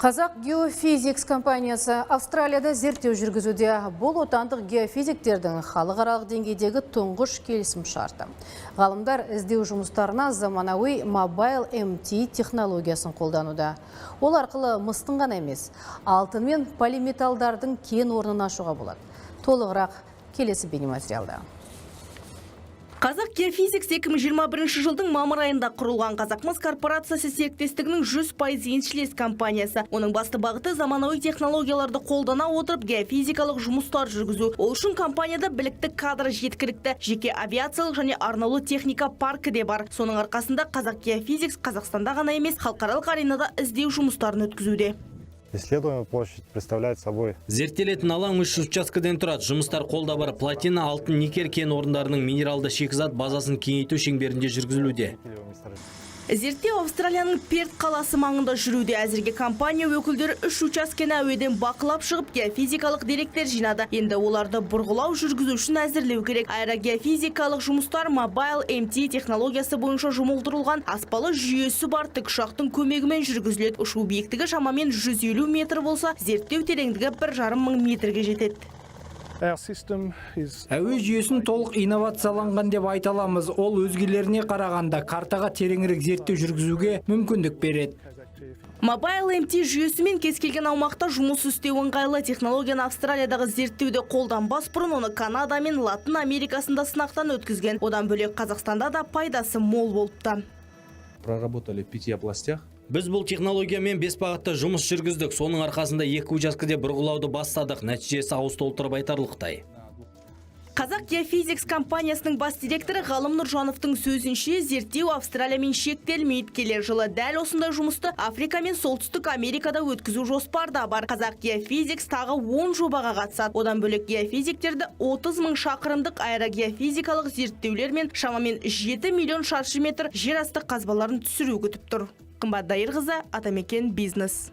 Қазақ Geophysics компаниясы Австралияда зерттеу жүргізуде. Бұл отандық геофизиктердің халықаралық деңгейдегі тұңғыш келісім шарты. Ғалымдар іздеу жұмыстарына заманауи Mobile MT технологиясын қолдануда. Ол арқылы мыстың ғана емес, алтын мен полиметалдардың кен орнын ашуға болады. Толығырақ келесі бейнематериалда. Қазақ Geophysics 2021 жылдың мамыр айында құрылған Қазақмыс корпорациясы серіктестігінің 100% еншілес компаниясы. Оның басты бағыты заманауи технологияларды қолдана отырып геофизикалық жұмыстар жүргізу. Ол үшін компанияда білікті кадр жеткілікті, жеке авиациялық және арнаулы техника паркі де бар. Соның арқасында Қазақ Geophysics Қазақстанда ғана емес, халықаралық аренада іздеу жұмыстарын өткізуде. Исследуемая площадь представляет собой. Зерттелетін алаң 3 учаскеден тұрады. Жұмыстар қолда бар платина, алтын, никель кен орындарының минералды шикізат базасын кеңейту шеңберінде жүргізілуде. Зерттеу Австралияның Перт қаласы маңында жүруде. Әзірге компания өкілдері 3 учаскені әуеден бақылап шығып, геофизикалық деректер жинады. Енді оларды бұрғылау жүргізу үшін әзірлеу керек. Аэрогеофизикалық жұмыстар Mobile MT технологиясы бойынша жұмылдырылған аспалы жүйесі бар тікұшақтың көмегімен жүргізіледі. Ұшу биіктігі шамамен 150 метр болса, зерттеу тереңдігі 1,5 мың метрге жетеді. Әуе жүйесін толық инновацияланған деп айта аламыз. Ол өзгелеріне қарағанда картаға тереңірек зерттеу жүргізуге мүмкіндік береді. Mobile MT жүйесімен кез келген аумақта жұмыс істеу ыңғайлы. Технологияны Австралиядағы зерттеуде қолданбас бұрын оны Канада мен Латын Америкасында сынақтан өткізген. Одан бөлек Қазақстанда да пайдасы мол болыпты. Проработали в 5 областях. Біз бұл технологиямен 5 бағытта жұмыс жүргіздік. Соның арқасында 2 учаскеде бұрғылауды бастадық. Нәтижесі ауыз толтырып айтарлықтай. Қазақ Geophysics компаниясының бас директоры Ғалым Нұржановтың сөзінше, зерттеу Австралиямен шектелмейді. Келер жылы дәл осындай жұмысты Африка мен Солтүстік Америкада өткізу жоспарда бар. Қазақ Geophysics тағы 10 жобаға қатысады. Одан бөлек геофизиктерді 30 мың шақырымдық аэрогеофизикалық зерттеулер мен шамамен 7 миллион шаршы метр жер асты қазбаларын түсіру күтіп тұр. Қымбат Дайырқызы, Атамекен бизнес.